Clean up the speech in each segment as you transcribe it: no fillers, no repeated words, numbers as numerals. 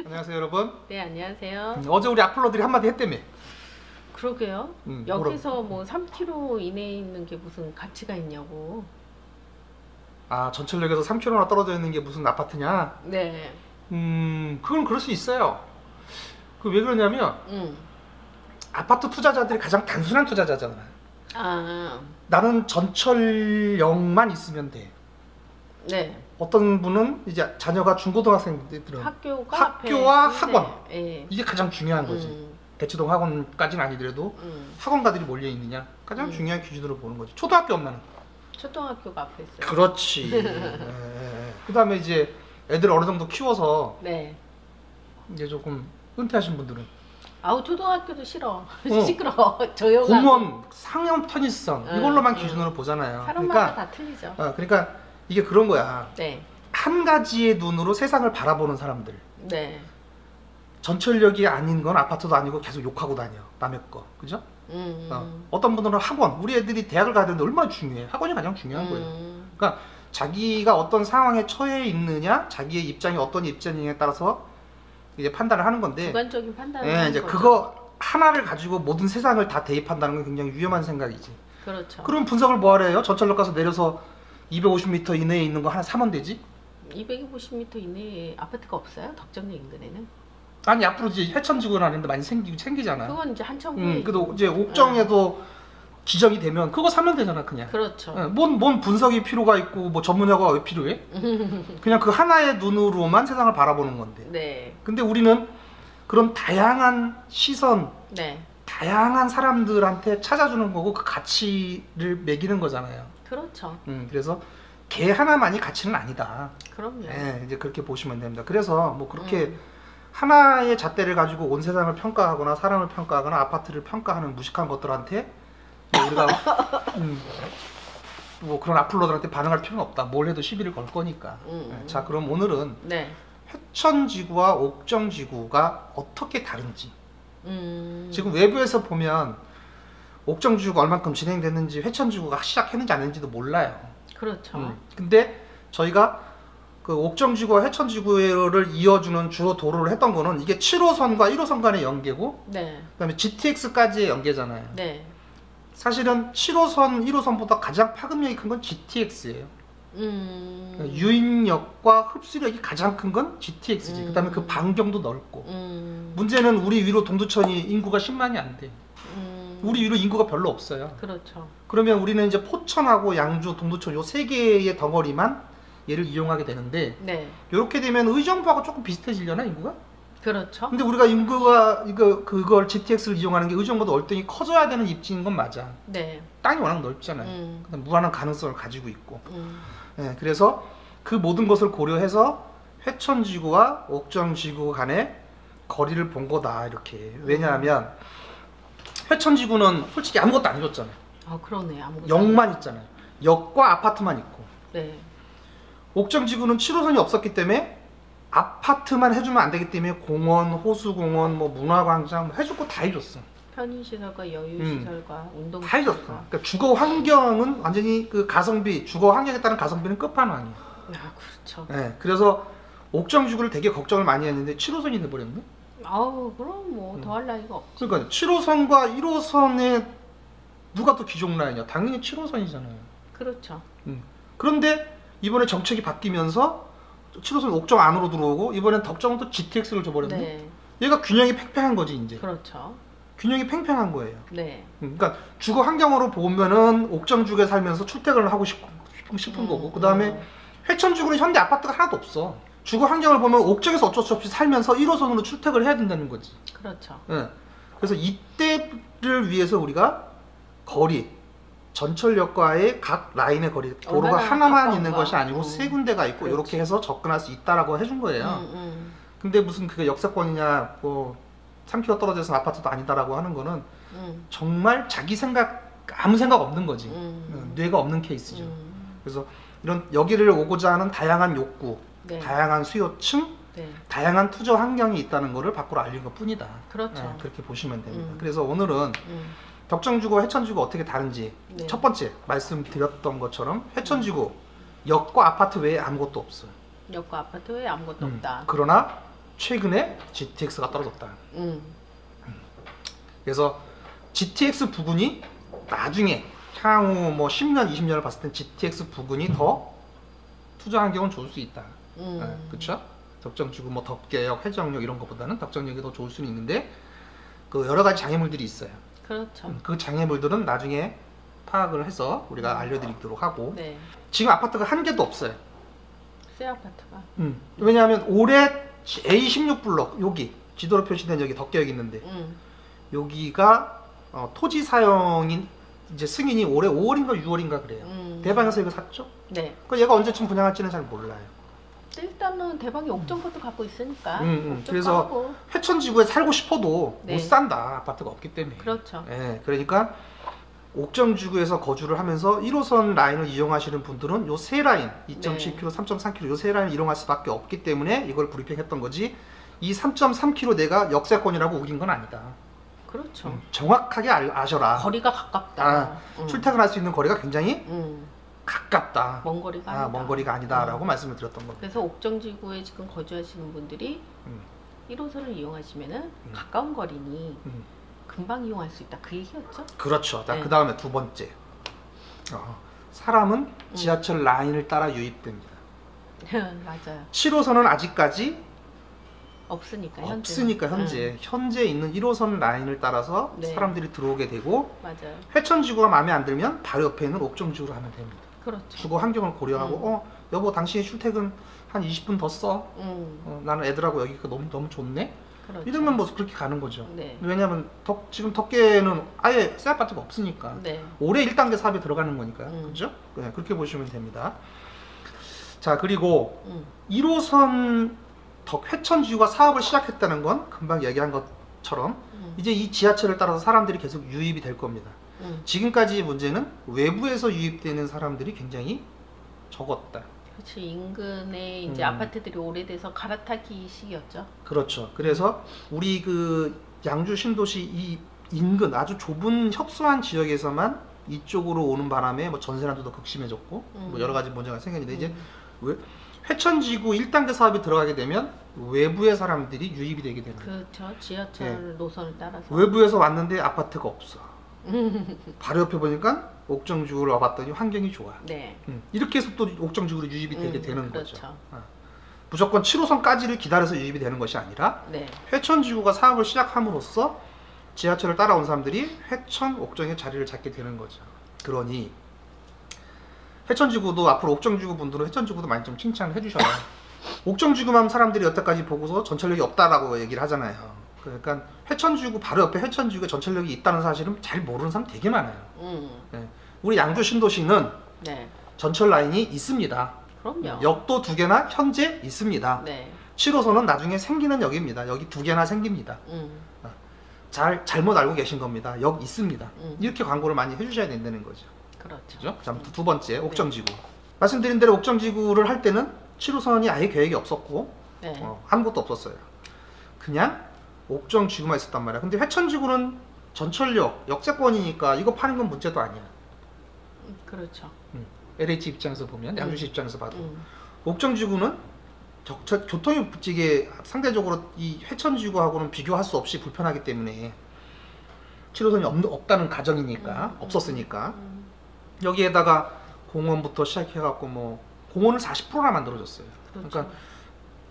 안녕하세요 여러분. 네, 안녕하세요. 어제 우리 악플러들이 한마디 했다며. 그러게요. 여기서 뭐 3km 이내에 있는 게 무슨 가치가 있냐고. 아, 전철역에서 3km나 떨어져 있는 게 무슨 아파트냐? 네. 그건 그럴 수 있어요. 그 왜 그러냐면 아파트 투자자들이 가장 단순한 투자자잖아. 아, 나는 전철역만 있으면 돼. 네. 어떤 분은 이제 자녀가 중고등학생들은 학교와 학원. 네. 이게 가장 중요한 거지. 대치동 학원까지는 아니더라도 학원가들이 몰려 있느냐 가장 중요한 기준으로 보는 거지. 초등학교 엄마는 초등학교가 앞에 있어요. 그렇지. 그 다음에 이제 애들 어느 정도 키워서 네. 이제 조금 은퇴하신 분들은 아우, 초등학교도 싫어. 시끄러워. 조용하고. 공무원, 상형 편의성 이걸로만 기준으로 보잖아요. 사람마다 다 틀리죠. 그러니까 이게 그런 거야. 네. 한 가지의 눈으로 세상을 바라보는 사람들. 네. 전철역이 아닌 건 아파트도 아니고 계속 욕하고 다녀. 남의 거. 그죠? 어떤 분들은 학원. 우리 애들이 대학을 가야 되는데 얼마나 중요해. 학원이 가장 중요한 거예요. 그러니까 자기가 어떤 상황에 처해 있느냐, 자기의 입장이 어떤 입장이냐에 따라서 이제 판단을 하는 건데. 주관적인 판단을 네, 하는 이제 거죠. 그거 하나를 가지고 모든 세상을 다 대입한다는 건 굉장히 위험한 생각이지. 그렇죠. 그럼 분석을 뭐 하래요? 전철역 가서 내려서 250m 이내에 있는 거 하나 사면 되지? 250m 이내에 아파트가 없어요? 덕정역 인근에는? 아니 앞으로 이제 해천지구는 아닌데 많이 생기잖아. 그건 이제 한참 후에. 그래도 이제 옥정에도 지정이 되면 그거 사면 되잖아 그냥. 그렇죠. 뭔 분석이 필요가 있고 뭐 전문가가 왜 필요해? 그냥 그 하나의 눈으로만 세상을 바라보는 건데. 네. 근데 우리는 그런 다양한 시선, 네. 다양한 사람들한테 찾아주는 거고 그 가치를 매기는 거잖아요. 그렇죠. 그래서 개 하나만이 가치는 아니다. 그럼요. 네, 이제 그렇게 보시면 됩니다. 그래서 뭐 그렇게 하나의 잣대를 가지고 온 세상을 평가하거나 사람을 평가하거나 아파트를 평가하는 무식한 것들한테 뭐 우리가 뭐 그런 악플러들한테 반응할 필요는 없다. 뭘 해도 시비를 걸 거니까. 자, 그럼 오늘은 네. 회천지구와 옥정지구가 어떻게 다른지. 지금 외부에서 보면 옥정지구가 얼만큼 진행됐는지 회천지구가 시작했는지 안 했는지도 몰라요. 그렇죠. 근데 저희가 그 옥정지구와 회천지구를 이어주는 주요 도로를 했던 거는 이게 7호선과 1호선 간의 연계고, 네. 그다음에 GTX까지의 연계잖아요. 네. 사실은 7호선, 1호선보다 가장 파급력이 큰 건 GTX예요. 유인력과 흡수력이 가장 큰 건 GTX지. 그다음에 그 반경도 넓고. 문제는 우리 위로 동두천이 인구가 10만이 안 돼. 우리 위로 인구가 별로 없어요. 그렇죠. 그러면 우리는 이제 포천하고 양주, 동두천 요 세 개의 덩어리만 얘를 이용하게 되는데, 네. 이렇게 되면 의정부하고 조금 비슷해지려나 인구가? 그렇죠. 근데 우리가 인구가 그걸 GTX를 이용하는 게 의정부보다 월등히 커져야 되는 입지인 건 맞아. 네. 땅이 워낙 넓잖아요. 그다음 무한한 가능성을 가지고 있고. 네, 그래서 그 모든 것을 고려해서 회천지구와 옥정지구 간의 거리를 본 거다 이렇게. 왜냐하면 회천지구는 솔직히 아무것도 안 해줬잖아요. 아, 그러네. 아무것도. 역만 있잖아요. 역과 아파트만 있고. 네. 옥정지구는 7호선이 없었기 때문에 아파트만 해주면 안 되기 때문에 공원, 호수공원, 뭐 문화광장 해줄 거 다 해줬어. 편의시설과 여유시설과 운동 다 해줬어. 그러니까 주거 환경은 완전히 그 가성비, 주거 환경에 따른 가성비는 끝판왕이야. 아, 그렇죠. 네, 그래서 옥정지구를 되게 걱정을 많이 했는데 7호선이 돼버렸네. 아우, 그럼 뭐 더할 나위가 없지. 그러니까 7호선과 1호선에 누가 더 귀족 라인이야? 당연히 7호선이잖아요. 그렇죠. 그런데 이번에 정책이 바뀌면서 7호선 옥정 안으로 들어오고 이번엔 덕정은 또 GTX를 줘버렸네. 네. 얘가 균형이 팽팽한 거지 이제. 그렇죠. 균형이 팽팽한 거예요. 네. 그러니까 주거 환경으로 보면은 옥정지구에 살면서 출퇴근을 하고 싶은 거고, 그 다음에 회천지구는 현대 아파트가 하나도 없어. 주거 환경을 보면 옥정에서 어쩔 수 없이 살면서 1호선으로 출퇴근을 해야 된다는 거지. 그렇죠. 네. 그래서 이때를 위해서 우리가 거리, 전철역과의 각 라인의 거리, 도로가 하나만 있는 것이 아니고 세 군데가 있고, 그렇지. 이렇게 해서 접근할 수 있다라고 해준 거예요. 근데 무슨 그게 역사권이냐, 뭐 3km 떨어져서 아파트도 아니다라고 하는 거는 정말 자기 생각, 아무 생각 없는 거지. 뇌가 없는 케이스죠. 그래서 이런 여기를 오고자 하는 다양한 욕구, 네. 다양한 수요층, 네. 다양한 투자 환경이 있다는 것을 밖으로 알린 것 뿐이다. 그렇죠. 네, 그렇게 보시면 됩니다. 그래서 오늘은 덕정지구와 회천지구가 어떻게 다른지, 네. 첫 번째 말씀드렸던 것처럼 회천지구 역과 아파트 외에 아무것도 없어요. 역과 아파트 외에 아무것도 없다. 그러나 최근에 GTX가 떨어졌다. 그래서 GTX 부근이 나중에 향후 뭐 10년, 20년을 봤을 땐 GTX 부근이 더 투자 환경은 좋을 수 있다. 그렇죠? 덕정지구 뭐 덕계역, 회정역 이런 것보다는 덕정역이 더 좋을 수는 있는데 그 여러 가지 장애물들이 있어요. 그렇죠. 그 장애물들은 나중에 파악을 해서 우리가 알려드리도록 하고 네. 지금 아파트가 한 개도 없어요. 새 아파트가. 왜냐하면 올해 A16블록 여기 지도로 표시된 여기 덕계역이 있는데 여기가 토지 사용인 이제 승인이 올해 5월인가 6월인가 그래요. 대방에서 이거 샀죠? 네. 그 얘가 언제쯤 분양할지는 잘 몰라요. 일단은 대방이 옥정포도 갖고 있으니까. 그래서 하고. 회천지구에 살고 싶어도 네. 못 산다. 아파트가 없기 때문에. 그렇죠. 예, 그러니까 옥정지구에서 거주를 하면서 1호선 라인을 이용하시는 분들은 요 세 라인 2.7km, 3.3km 요 세 라인을 이용할 수밖에 없기 때문에 이걸 브리핑했던 거지. 이 3.3km 내가 역세권이라고 우긴 건 아니다. 그렇죠. 정확하게 아셔라. 거리가 가깝다. 출퇴근할 수 있는 거리가 굉장히 가깝다. 먼 거리가 아니다. 먼 거리가 아니다라고 말씀을 드렸던 겁니다. 그래서 옥정지구에 지금 거주하시는 분들이 1호선을 이용하시면은 가까운 거리니 금방 이용할 수 있다. 그 얘기였죠? 그렇죠. 자, 네. 그 다음에 두 번째. 사람은 지하철 라인을 따라 유입됩니다. 맞아요. 7호선은 아직까지 없으니까 현재 있는 1호선 라인을 따라서 네. 사람들이 들어오게 되고 맞아요. 회천지구가 마음에 안 들면 바로 옆에 있는 옥정지구로 하면 됩니다. 그렇죠. 주거 환경을 고려하고 여보 당신이 출퇴근 한 20분 더 써. 나는 애들하고 여기가 너무 좋네. 그렇죠. 이러면 뭐 그렇게 가는 거죠. 네. 왜냐하면 지금 덕계는 아예 새 아파트가 없으니까 네. 올해 1단계 사업에 들어가는 거니까요. 그렇죠? 네, 그렇게 보시면 됩니다. 자, 그리고 1호선 회천지구가 사업을 시작했다는 건 금방 얘기한 것처럼 이제 이 지하철을 따라서 사람들이 계속 유입이 될 겁니다. 지금까지의 문제는 외부에서 유입되는 사람들이 굉장히 적었다. 그렇지. 인근에 이제 아파트들이 오래돼서 갈아타기 시기였죠. 그렇죠. 그래서 우리 그 양주 신도시 이 인근 아주 좁은 협소한 지역에서만 이쪽으로 오는 바람에 뭐 전세난도 더 극심해졌고 뭐 여러 가지 문제가 생겼는데 이제 회천지구 1단계 사업이 들어가게 되면 외부의 사람들이 유입이 되게 됩니다. 그렇죠. 지하철 노선을 따라서. 외부에서 왔는데 아파트가 없어. 바로 옆에 보니까 옥정지구를 와봤더니 환경이 좋아. 네. 이렇게 해서 또 옥정지구로 유입이 되게 되는 그렇죠. 거죠. 무조건 7호선까지를 기다려서 유입이 되는 것이 아니라 네. 회천지구가 사업을 시작함으로써 지하철을 따라온 사람들이 회천, 옥정의 자리를 잡게 되는 거죠. 그러니 회천지구도 앞으로 옥정지구 분들은 회천지구도 많이 좀 칭찬을 해주셔요. 옥정지구만 사람들이 여태까지 보고서 전철역이 없다라고 얘기를 하잖아요. 그러니까 회천지구 바로 옆에 회천지구에 전철역이 있다는 사실은 잘 모르는 사람 되게 많아요. 네. 우리 양주 신도시는 네. 전철 라인이 있습니다. 그럼요. 역도 2개나 현재 있습니다. 네. 7호선은 나중에 생기는 역입니다. 여기 2개나 생깁니다. 잘못 알고 계신 겁니다. 역 있습니다. 이렇게 광고를 많이 해주셔야 된다는 거죠. 그렇죠. 자, 두 번째 옥정지구. 말씀드린 대로 옥정지구를 할 때는 7호선이 아예 계획이 없었고 아무것도 없었어요. 그냥 옥정지구만 있었단 말이야. 근데 회천지구는 전철역, 역세권이니까 이거 파는 건 문제도 아니야. 그렇죠. LH 입장에서 보면, 양주시 입장에서 봐도 옥정지구는 교통이 되게 상대적으로 이 회천지구하고는 비교할 수 없이 불편하기 때문에 7호선이 없다는 가정이니까 없었으니까 여기에다가 공원부터 시작해갖고 뭐 공원을 40%나 만들어줬어요. 그렇죠. 그러니까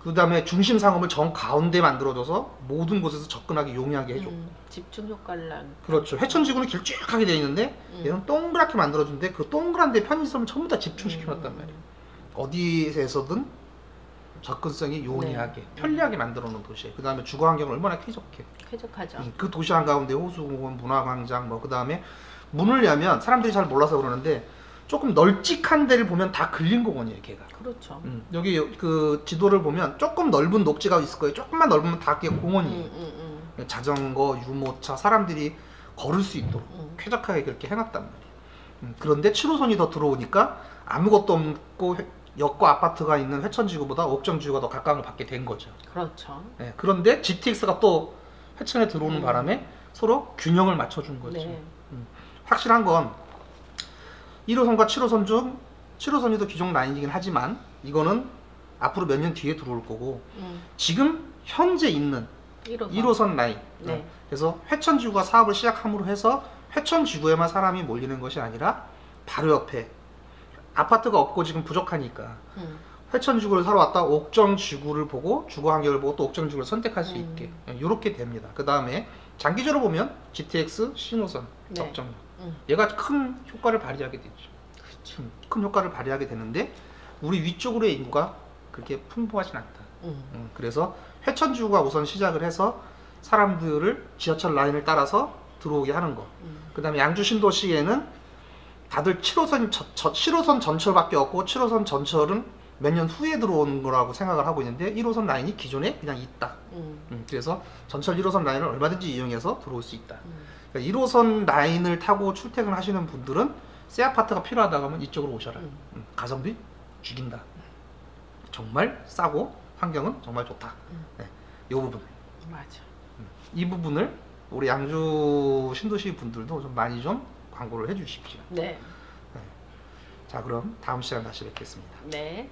그 다음에 중심 상업을 정 가운데 만들어줘서 모든 곳에서 접근하기 용이하게 해줘. 집중 효과를 난. 그렇죠. 회천지구는 길쭉하게 돼 있는데 얘는 동그랗게 만들어준데 그 동그란 데 편의점을 전부 다 집중시켜놨단 말이에요. 어디에서든 접근성이 용이하게 편리하게 만들어 놓은 도시예요. 그 다음에 주거 환경은 얼마나 쾌적하죠. 그 도시 한가운데 호수공원, 문화광장 뭐 그 다음에 문을 여면 사람들이 잘 몰라서 그러는데 조금 널찍한 데를 보면 다 근린공원이에요, 걔가. 그렇죠. 여기 그 지도를 보면 조금 넓은 녹지가 있을 거예요. 조금만 넓으면 다 그게 공원이에요. 자전거, 유모차, 사람들이 걸을 수 있도록 쾌적하게 그렇게 해놨단 말이에요. 그런데 7호선이 더 들어오니까 아무것도 없고 역과 아파트가 있는 회천지구보다 옥정지구가 더 가까운 걸 받게 된 거죠. 그렇죠. 네, 그런데 GTX가 또 회천에 들어오는 바람에 서로 균형을 맞춰준 거죠. 네. 확실한 건 1호선과 7호선 중 7호선이 더 기존 라인이긴 하지만 이거는 앞으로 몇 년 뒤에 들어올 거고 지금 현재 있는 1호선 라인. 네. 그래서 회천지구가 사업을 시작함으로 해서 회천지구에만 사람이 몰리는 것이 아니라 바로 옆에 아파트가 없고 지금 부족하니까 회천지구를 사러 왔다 옥정지구를 보고 주거 환경을 보고 또 옥정지구를 선택할 수 있게 이렇게 됩니다. 그 다음에 장기적으로 보면 GTX 신호선 접점력 얘가 큰 효과를 발휘하게 되죠. 그렇죠. 큰 효과를 발휘하게 되는데 우리 위쪽으로의 인구가 그렇게 풍부하진 않다. 그래서 회천지구가 우선 시작을 해서 사람들을 지하철 라인을 따라서 들어오게 하는 거. 그 다음에 양주 신도시에는 다들 7호선 전철밖에 없고 7호선 전철은 몇 년 후에 들어온 거라고 생각을 하고 있는데 1호선 라인이 기존에 그냥 있다. 그래서 전철 1호선 라인을 얼마든지 이용해서 들어올 수 있다. 그러니까 1호선 라인을 타고 출퇴근하시는 분들은 새 아파트가 필요하다고 하면 이쪽으로 오셔라. 가성비 죽인다. 정말 싸고 환경은 정말 좋다. 네, 이 부분. 맞아. 이 부분을 우리 양주 신도시 분들도 좀 많이 좀 광고를 해주십시오. 네. 자, 그럼 다음 시간 다시 뵙겠습니다. 네.